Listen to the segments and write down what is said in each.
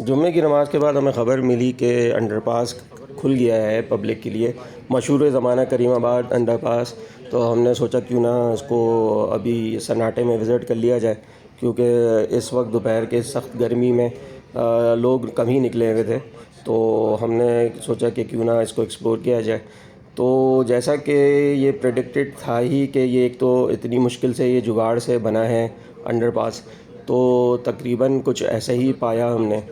जुम्मे की नमाज़ के बाद हमें ख़बर मिली कि अंडरपास खुल गया है पब्लिक के लिए। मशहूर ज़माना करीमाबाद अंडरपास। तो हमने सोचा क्यों ना इसको अभी सन्नाटे में विज़िट कर लिया जाए, क्योंकि इस वक्त दोपहर के सख्त गर्मी में लोग कम ही निकले हुए थे। तो हमने सोचा कि क्यों ना इसको एक्सप्लोर किया जाए। तो जैसा कि ये प्रेडिक्टेड था ही कि ये एक तो इतनी मुश्किल से ये जुगाड़ से बना है अंडरपास, तो तकरीबन कुछ ऐसे ही पाया हमने।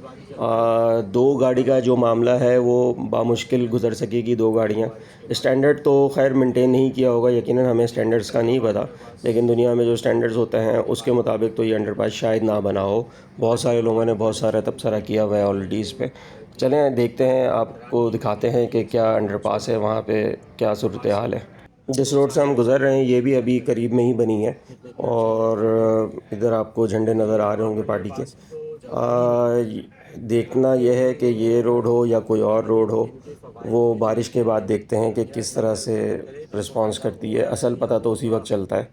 दो गाड़ी का जो मामला है वो बामुश्किल गुज़र सकेगी, दो गाड़ियाँ। स्टैंडर्ड तो खैर मेंटेन नहीं किया होगा, यकीनन हमें स्टैंडर्ड्स का नहीं पता, लेकिन दुनिया में जो स्टैंडर्ड्स होते हैं उसके मुताबिक तो ये अंडरपास शायद ना बना हो। बहुत सारे लोगों ने बहुत सारा तबसरा किया हुआ है ऑलरेडी इस पे। चलें देखते हैं, आपको दिखाते हैं कि क्या अंडरपास है, वहाँ पे क्या सूरत हाल है। जिस रोड से हम गुज़र रहे हैं ये भी अभी करीब में ही बनी है, और इधर आपको झंडे नज़र आ रहे होंगे पार्टी के। देखना यह है कि ये रोड हो या कोई और रोड हो, वो बारिश के बाद देखते हैं कि किस तरह से रिस्पांस करती है। असल पता तो उसी वक्त चलता है,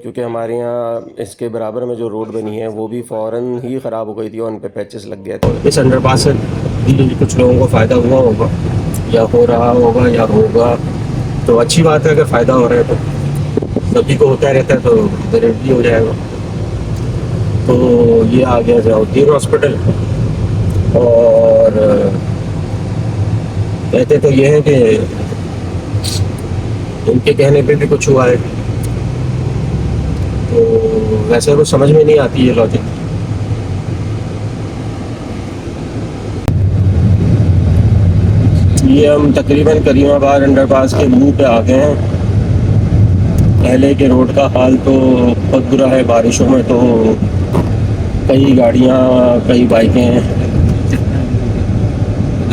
क्योंकि हमारे यहाँ इसके बराबर में जो रोड बनी है वो भी फ़ौरन ही ख़राब हो गई थी और उन पे पैचेस लग गए थे। इस अंडरपास से भी कुछ लोगों को फ़ायदा हुआ होगा, या हो रहा होगा, या होगा। तो अच्छी बात है, अगर फ़ायदा हो रहा है तो सभी को होता रहता है, तो ज़रूर भी हो जाएगा। तो ये आ गया ज़ियाउद्दीन हॉस्पिटल, और कहते तो ये है कि उनके कहने पे भी कुछ हुआ है, तो वैसे तो समझ में नहीं आती ये लॉजिक। ये हम तकरीबन करीमाबाद अंडरपास के मुंह पे आ गए हैं। पहले के रोड का हाल तो बहुत बुरा है, बारिशों में तो कई गाड़ियाँ, कई बाइकें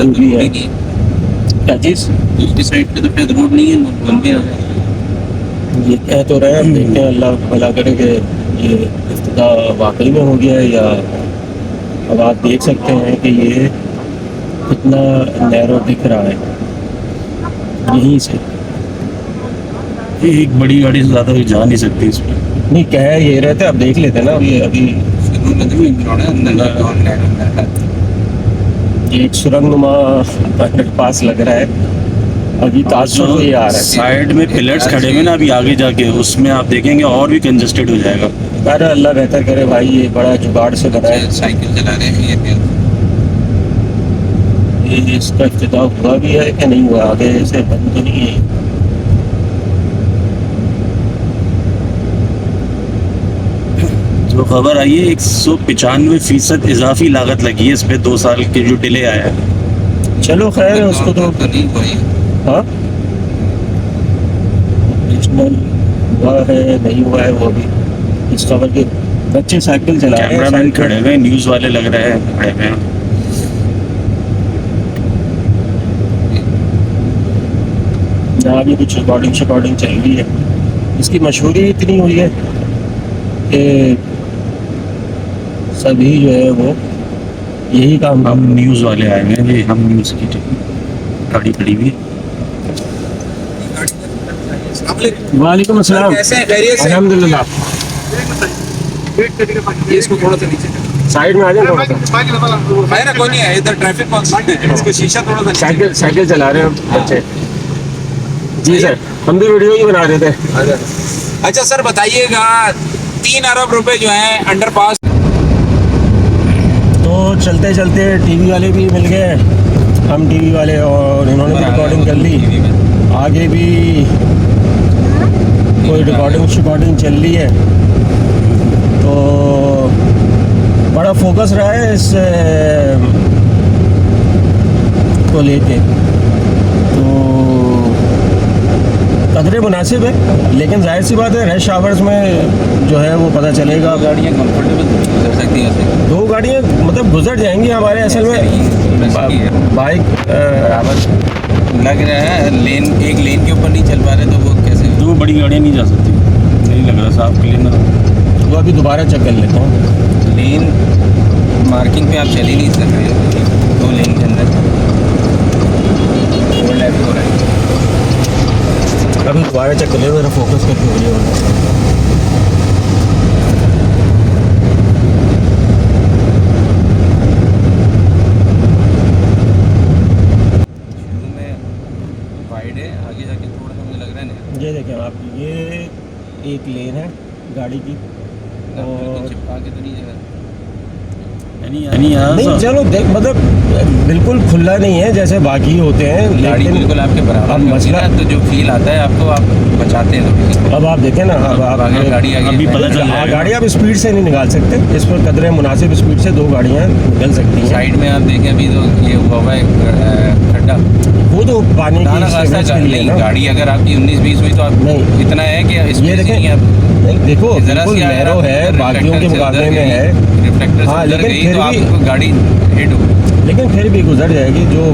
भी है। क्या चीज़? दूसरी साइड पे तो शायद रोड नहीं है, लंबे ये कह तो रहे हैं, देखते हैं अल्लाह भला करे कि ये इफ्तिताह वाकई में हो गया है, या अब आप देख सकते हैं कि ये कितना नैरो दिख रहा है यहीं से। एक बड़ी गाड़ी से ज़्यादा कोई जा नहीं सकती इस पर। नहीं, कह ये रहते, अब देख लेते ना। ये अभी एक सुरंगनुमा पास लग रहा है, अभी तासुर तो ये आ रहा है। साइड में पिलर्स खड़े हुए ना, अभी आगे जाके उसमें आप देखेंगे और भी कंजस्टेड हो जाएगा। अरे अल्लाह बेहतर करे भाई, ये बड़ा जुगाड़ से बना है। साइकिल चला रहे हैं ये इसका इफ्तिताह हुआ भी है कि नहीं हुआ, आगे से बंद तो नहीं है। जो खबर आई है 195% इजाफी लागत लगी है इस पे, 2 साल के जो डिले आया है। चलो खैर है, उसको तो नहीं हुआ है। हाँ, हुआ है नहीं हुआ है वो भी इस खबर के। बच्चे साइकिल चला रहे हैं, कैमरामैन खड़े हुए, न्यूज़ वाले लग रहे हैं खड़े हुए हैं। जहाँ भी कुछ रिकॉर्डिंग चल रही है। इसकी मशहूरी इतनी हुई है कि सभी जो है वो यही काम। हम न्यूज़ वाले आए हैं जी, हम न्यूज़ की गाड़ी खड़ी हुई। वालेकुम अस्सलाम। कैसे हैं? खैरियत से? अल्हम्दुलिल्लाह। ये इसको थोड़ा सा नीचे साइड में आ जाए थोड़ा सा। है ना, कोई नहीं है इधर, ट्रैफिक कांस्टेंट है, इसका शीशा थोड़ा सा साइकिल चला रहे हैं बच्चे। जी सर, हम भी वीडियो ही बना रहे थे। अच्छा सर बताइएगा, 3 अरब रुपए जो है अंडरपास। तो चलते चलते टीवी वाले भी मिल गए, हम टीवी वाले, और इन्होंने भी रिकॉर्डिंग कर ली। आगे भी कोई रिकॉर्डिंग चल रही है, तो बड़ा फोकस रहा है इस को लेके। तो कदरे मुनासिब है, लेकिन जाहिर सी बात है रश आवर्स में जो है वो पता चलेगा। गाड़ियाँ कंफर्टेबल गुजर सकती हैं, दो गाड़ियाँ मतलब गुजर जाएंगी हमारे, असल में बाइक लग रहा है लेन, एक लेन के ऊपर नहीं चल पा रहे, तो वो कैसे? दो बड़ी गाड़ियाँ नहीं जा सकती, नहीं लग रहा साफ क्लीन। वो अभी दोबारा चेक कर लेता हूँ। लेन मार्किंग पे आप चल ही नहीं सकते, 2 लेन के अंदर ओवरलैप हो रहा है। अभी दोबारा चेक कर ले, मेरा फोकस करके वीडियो। एक लेन है गाड़ी की। और चिपका के तो नहीं जगह यानी यहाँ नहीं से- चलो देख मतलब बिल्कुल खुला नहीं है जैसे बाकी होते हैं, गाड़ी लेकिन बिल्कुल आपके बराबर अब में होगी मसला ना, तो जो फील आता है आपको, आप बचाते हैं थोड़ी सी। अब आप देखें ना, अब आप आगे गाड़ी आगे अभी पता चल जाएगा। गाड़ी आप स्पीड से नहीं निकाल सकते, इस पर कदरे मुनासिब स्पीड से दो गाड़ियाँ निकल सकती हैं। साइड में आप देखें अभी तो ये हुआ हुआ है खड्डा, वो तो पानी दाना की रास्ता सीवरेज के लिए नहीं, ना। गाड़ी अगर आपकी 19-20 हुई तो आप नहीं। इतना है कि ये स्पेस देखें, नहीं है आप नहीं देखो जरा बिल्कुल सी अगर नैरो आप है, बाकियों के रिफ्लेक्टर से मुकाबले उधर में गई, है। रिफ्लेक्टर से हाँ, उधर लेकिन गई फिर तो भी- आपको गाड़ी हिट हो। लेकिन फिर भी गुजर जाएगी, जो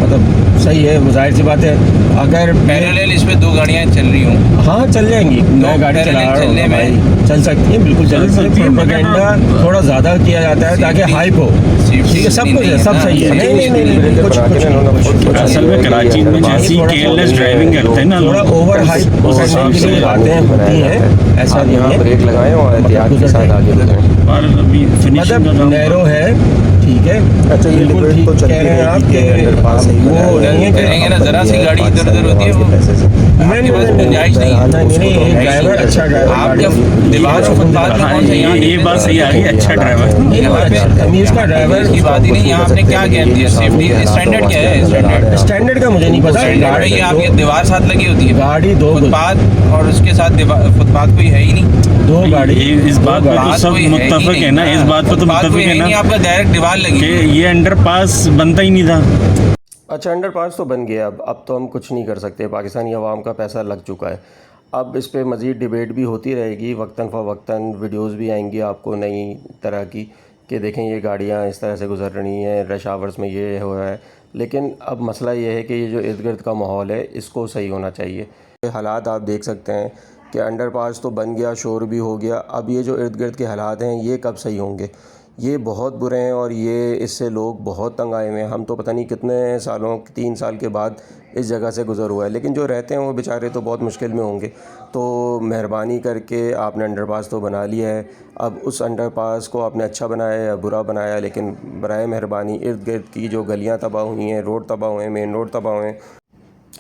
मतलब सही है, वो जाहिर सी बात है। अगर पैरेलल इस पे दो गाड़ियाँ चल रही हूँ, हाँ चल जाएंगी, मैं गाड़ी पैरेलल चला रहा चलने हूँ में- भाई, चल सकती है, बिल्कुल चल सकती है। प्रोपेगेंडा थोड़ा ज़्यादा किया जाता है ताकि Safety- हाइप हो, safety ठीक है, सब नहीं कुछ है, है सब ना, सही है। नहीं नहीं नहीं नहीं, कुछ कुछ असल में कराची में जैसी केयरलेस ड्राइविंग करते हैं ना थोड़ा लोग, ओवर हाइप करने के लिए बातें होती हैं, ऐसा नहीं है। ब्रेक लगाएं और एहतियात के साथ आगे बढ़ें। और अभी फिनिशिंग मतलब नैरो है, ठीक है, अच्छा, ये बिल्कुल डिबेट ठीक तो चलती कह रहे हैं आप रहेगी कि कि अंडरपास सही वो बनाया नहीं है कि करेंगे ना, जरा सी गाड़ी इधर उधर होती है वो आपके पास गुंजाइश नहीं है। नहीं, एक ड्राइवर अच्छा ड्राइवर आपका गाड़ी- दीवार और फुटपाथ में हाँ, कौन सा यहाँ ये बात सही आ गई, अच्छा ड्राइवर। नहीं, यहाँ पे तमीज़ का ड्राइवर इसकी बात ही नहीं, यहाँ आपने क्या गैप दिया, सेफ्टी स्टैंडर्ड क्या है, स्टैंडर्ड स्टैंडर्ड का मुझे नहीं पता। स्टैंडर्ड में ये आपकी दीवार साथ लगी होती है, गाड़ी दो फुटपाथ और उसके साथ फुटपाथ कोई है ही नहीं, दो गाड़ी इस बात पे तो फुटपाथ सब कोई है ही मुत्तफक नहीं है ना, इस बात पे तो फुटपाथ मुत्तफक कोई है ही नहीं, ना आपका डायरेक्ट दीवार लगी कि है। ये अंडरपास बनता ही नहीं था। अच्छा, अंडरपास तो बन गया, अब तो हम कुछ नहीं कर सकते, पाकिस्तानी अवाम का पैसा लग चुका है। अब इस पे मज़ीद डिबेट भी होती रहेगी, वक्तन फ़वक्तन वीडियोस भी आएंगी आपको नई तरह की, कि देखें ये गाड़ियाँ इस तरह से गुजर रही हैं, रश आवर्स में ये हो रहा है। लेकिन अब मसला ये है कि ये जो इर्द गिर्द का माहौल है, इसको सही होना चाहिए। हालात आप देख सकते हैं कि अंडरपास तो बन गया, शोर भी हो गया, अब ये जो इर्द गिर्द के हालात हैं ये कब सही होंगे? ये बहुत बुरे हैं और ये इससे लोग बहुत तंग आए हुए हैं। हम तो पता नहीं कितने सालों 3 साल के बाद इस जगह से गुज़र हुआ है, लेकिन जो रहते हैं वो बेचारे तो बहुत मुश्किल में होंगे। तो मेहरबानी करके आपने अंडरपास तो बना लिया है, अब उस अंडरपास को आपने अच्छा बनाया या बुरा बनाया, लेकिन बराए मेहरबानी इर्द गिर्द की जो गलियाँ तबाह हुई हैं, रोड तबाह हुए हैं, मेन रोड तबाह हुए हैं,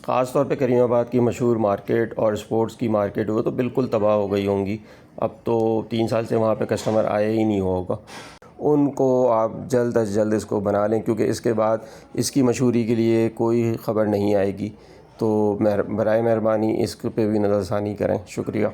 ख़ास तौर पे करीमाबाद की मशहूर मार्केट और स्पोर्ट्स की मार्केट वो तो बिल्कुल तबाह हो गई होंगी। अब तो 3 साल से वहाँ पे कस्टमर आया ही नहीं होगा। उनको आप जल्द अज जल्द इसको बना लें, क्योंकि इसके बाद इसकी मशहूरी के लिए कोई ख़बर नहीं आएगी। तो बराए मेहरबानी इस पे भी नज़रसानी करें। शुक्रिया।